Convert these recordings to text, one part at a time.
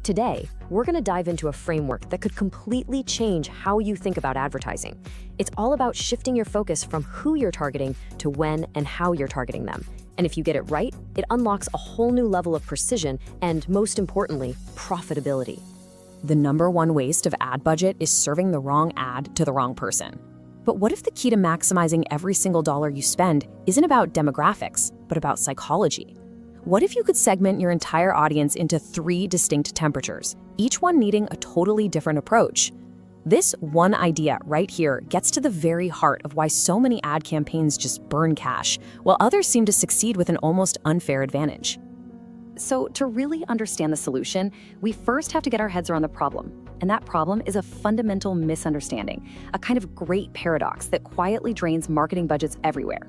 Today, we're going to dive into a framework that could completely change how you think about advertising. It's all about shifting your focus from who you're targeting to when and how you're targeting them. And if you get it right, it unlocks a whole new level of precision and, most importantly, profitability. The number one waste of ad budget is serving the wrong ad to the wrong person. But what if the key to maximizing every single dollar you spend isn't about demographics, but about psychology? What if you could segment your entire audience into 3 distinct temperatures, each one needing a totally different approach? This one idea right here gets to the very heart of why so many ad campaigns just burn cash, while others seem to succeed with an almost unfair advantage. So to really understand the solution, we first have to get our heads around the problem. And that problem is a fundamental misunderstanding, a kind of great paradox that quietly drains marketing budgets everywhere.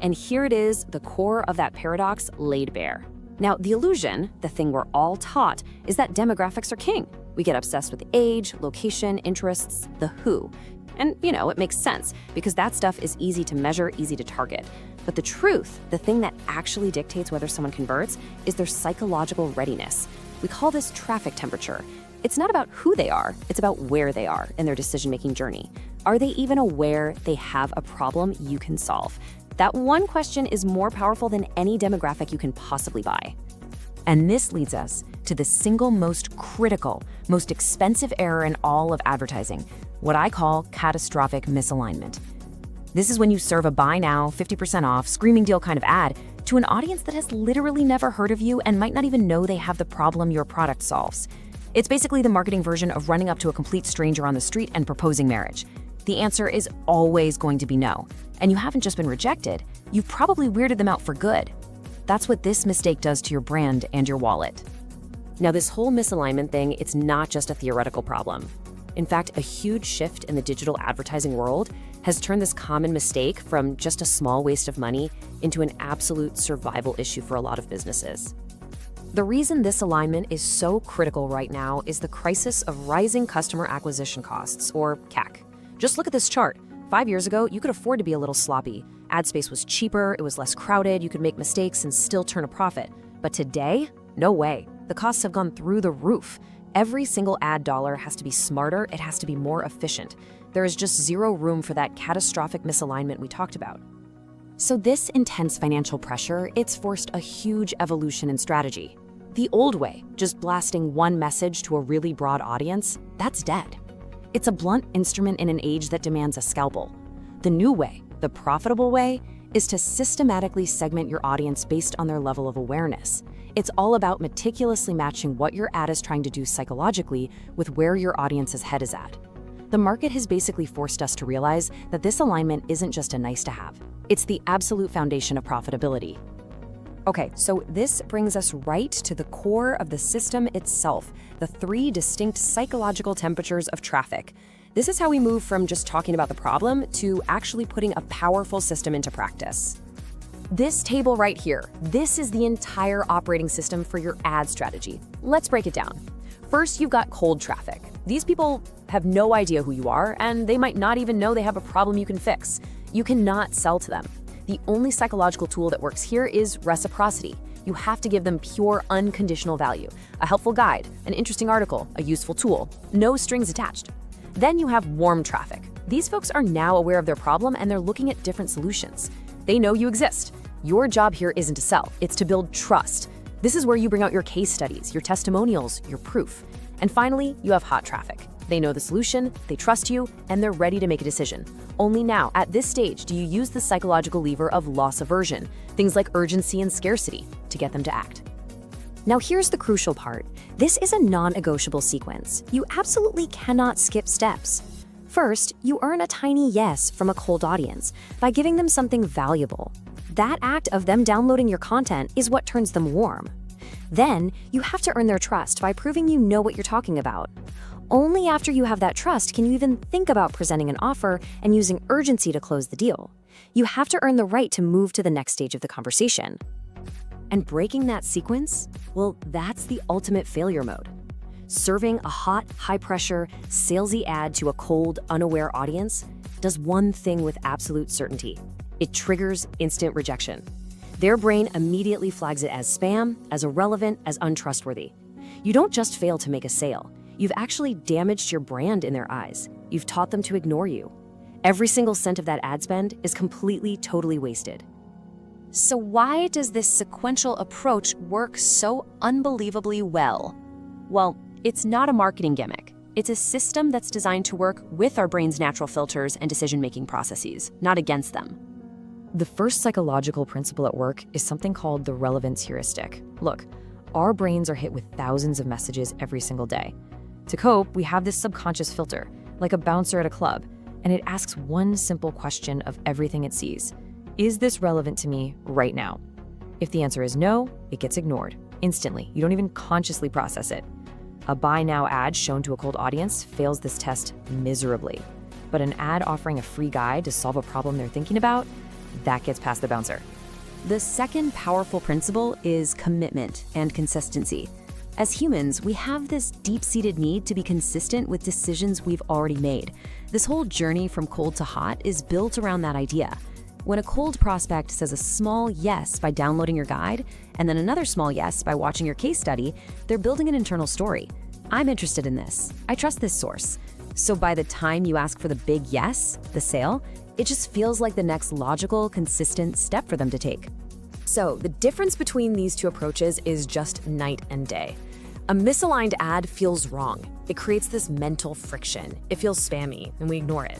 And here it is, the core of that paradox laid bare. Now, the illusion, the thing we're all taught, is that demographics are king. We get obsessed with age, location, interests, the who. And, it makes sense, because that stuff is easy to measure, easy to target. But the truth, the thing that actually dictates whether someone converts, is their psychological readiness. We call this traffic temperature. It's not about who they are, it's about where they are in their decision-making journey. Are they even aware they have a problem you can solve? That one question is more powerful than any demographic you can possibly buy. And this leads us to the single most critical, most expensive error in all of advertising, what I call catastrophic misalignment. This is when you serve a buy now, 50% off, screaming deal kind of ad to an audience that has literally never heard of you and might not even know they have the problem your product solves. It's basically the marketing version of running up to a complete stranger on the street and proposing marriage. The answer is always going to be no. And you haven't just been rejected, you've probably weirded them out for good. That's what this mistake does to your brand and your wallet. Now, this whole misalignment thing, it's not just a theoretical problem. In fact, a huge shift in the digital advertising world has turned this common mistake from just a small waste of money into an absolute survival issue for a lot of businesses. The reason this alignment is so critical right now is the crisis of rising customer acquisition costs, or CAC. Just look at this chart. 5 years ago, you could afford to be a little sloppy. Ad space was cheaper, it was less crowded, you could make mistakes and still turn a profit. But today, no way. The costs have gone through the roof. Every single ad dollar has to be smarter, it has to be more efficient. There is just zero room for that catastrophic misalignment we talked about. So this intense financial pressure, it's forced a huge evolution in strategy. The old way, just blasting one message to a really broad audience, that's dead. It's a blunt instrument in an age that demands a scalpel. The new way, the profitable way, is to systematically segment your audience based on their level of awareness. It's all about meticulously matching what your ad is trying to do psychologically with where your audience's head is at. The market has basically forced us to realize that this alignment isn't just a nice to have. It's the absolute foundation of profitability. Okay, so this brings us right to the core of the system itself, the 3 distinct psychological temperatures of traffic. This is how we move from just talking about the problem to actually putting a powerful system into practice. This table right here, this is the entire operating system for your ad strategy. Let's break it down. First, you've got cold traffic. These people have no idea who you are, and they might not even know they have a problem you can fix. You cannot sell to them. The only psychological tool that works here is reciprocity. You have to give them pure, unconditional value, a helpful guide, an interesting article, a useful tool, no strings attached. Then you have warm traffic. These folks are now aware of their problem and they're looking at different solutions. They know you exist. Your job here isn't to sell, it's to build trust. This is where you bring out your case studies, your testimonials, your proof. And finally, you have hot traffic. They know the solution, they trust you, and they're ready to make a decision. Only now, at this stage, do you use the psychological lever of loss aversion, things like urgency and scarcity, to get them to act. Now here's the crucial part. This is a non-negotiable sequence. You absolutely cannot skip steps. First, you earn a tiny yes from a cold audience by giving them something valuable. That act of them downloading your content is what turns them warm. Then, you have to earn their trust by proving you know what you're talking about. Only after you have that trust can you even think about presenting an offer and using urgency to close the deal. You have to earn the right to move to the next stage of the conversation. And breaking that sequence, well, that's the ultimate failure mode. Serving a hot, high-pressure, salesy ad to a cold, unaware audience does one thing with absolute certainty. It triggers instant rejection. Their brain immediately flags it as spam, as irrelevant, as untrustworthy. You don't just fail to make a sale. You've actually damaged your brand in their eyes. You've taught them to ignore you. Every single cent of that ad spend is completely, totally wasted. So why does this sequential approach work so unbelievably well? Well, it's not a marketing gimmick. It's a system that's designed to work with our brain's natural filters and decision-making processes, not against them. The first psychological principle at work is something called the relevance heuristic. Look, our brains are hit with thousands of messages every single day. To cope, we have this subconscious filter, like a bouncer at a club, and it asks one simple question of everything it sees. Is this relevant to me right now? If the answer is no, it gets ignored instantly. You don't even consciously process it. A buy now ad shown to a cold audience fails this test miserably. But an ad offering a free guide to solve a problem they're thinking about, that gets past the bouncer. The second powerful principle is commitment and consistency. As humans, we have this deep-seated need to be consistent with decisions we've already made. This whole journey from cold to hot is built around that idea. When a cold prospect says a small yes by downloading your guide, and then another small yes by watching your case study, they're building an internal story. I'm interested in this. I trust this source. So by the time you ask for the big yes, the sale, it just feels like the next logical, consistent step for them to take. So the difference between these two approaches is just night and day. A misaligned ad feels wrong. It creates this mental friction. It feels spammy, and we ignore it.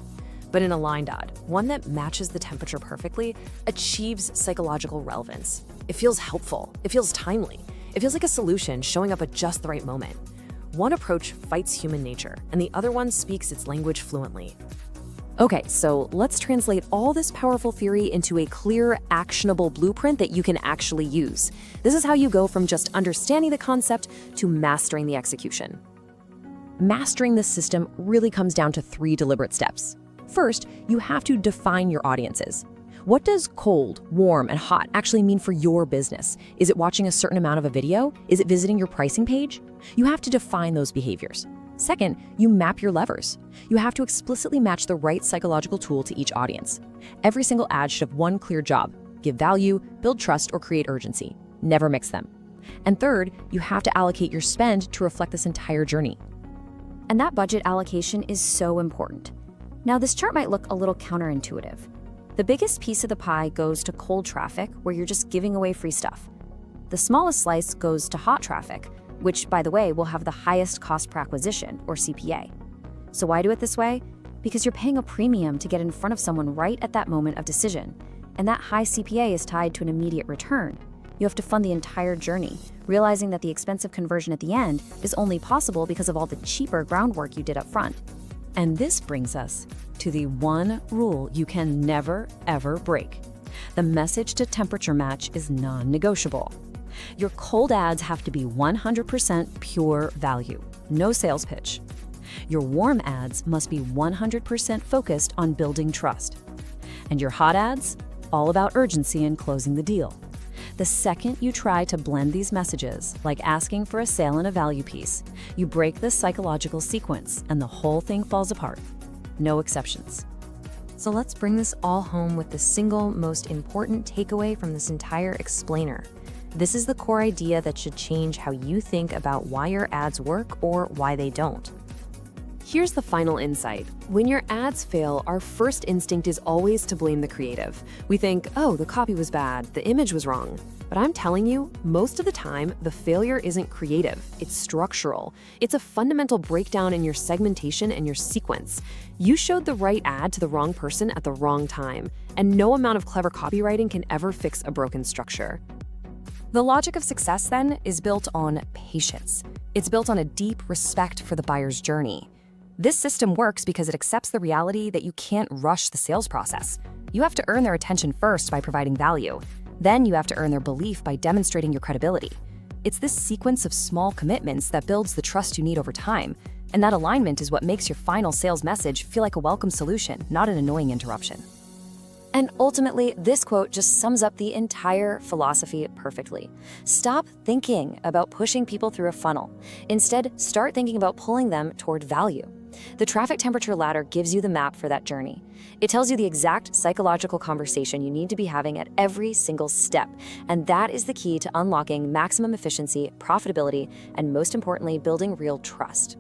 But an aligned ad, one that matches the temperature perfectly, achieves psychological relevance. It feels helpful. It feels timely. It feels like a solution showing up at just the right moment. One approach fights human nature, and the other one speaks its language fluently. Okay, so let's translate all this powerful theory into a clear, actionable blueprint that you can actually use. This is how you go from just understanding the concept to mastering the execution. Mastering this system really comes down to 3 deliberate steps. First, you have to define your audiences. What does cold, warm, and hot actually mean for your business? Is it watching a certain amount of a video? Is it visiting your pricing page? You have to define those behaviors. Second, you map your levers. You have to explicitly match the right psychological tool to each audience. Every single ad should have one clear job: give value, build trust, or create urgency. Never mix them. And third, you have to allocate your spend to reflect this entire journey. And that budget allocation is so important. Now, this chart might look a little counterintuitive. The biggest piece of the pie goes to cold traffic, where you're just giving away free stuff. The smallest slice goes to hot traffic, which, by the way, will have the highest cost per acquisition, or CPA. So why do it this way? Because you're paying a premium to get in front of someone right at that moment of decision. And that high CPA is tied to an immediate return. You have to fund the entire journey, realizing that the expensive conversion at the end is only possible because of all the cheaper groundwork you did up front. And this brings us to the one rule you can never, ever break. The message to temperature match is non-negotiable. Your cold ads have to be 100% pure value, no sales pitch. Your warm ads must be 100% focused on building trust. And your hot ads, all about urgency and closing the deal. The second you try to blend these messages, like asking for a sale and a value piece, you break the psychological sequence and the whole thing falls apart. No exceptions. So let's bring this all home with the single most important takeaway from this entire explainer. This is the core idea that should change how you think about why your ads work or why they don't. Here's the final insight. When your ads fail, our first instinct is always to blame the creative. We think, oh, the copy was bad, the image was wrong. But I'm telling you, most of the time, the failure isn't creative, it's structural. It's a fundamental breakdown in your segmentation and your sequence. You showed the right ad to the wrong person at the wrong time, and no amount of clever copywriting can ever fix a broken structure. The logic of success, then, is built on patience. It's built on a deep respect for the buyer's journey. This system works because it accepts the reality that you can't rush the sales process. You have to earn their attention first by providing value. Then you have to earn their belief by demonstrating your credibility. It's this sequence of small commitments that builds the trust you need over time, and that alignment is what makes your final sales message feel like a welcome solution, not an annoying interruption. And ultimately, this quote just sums up the entire philosophy perfectly. Stop thinking about pushing people through a funnel. Instead, start thinking about pulling them toward value. The traffic temperature ladder gives you the map for that journey. It tells you the exact psychological conversation you need to be having at every single step, and that is the key to unlocking maximum efficiency, profitability, and most importantly, building real trust.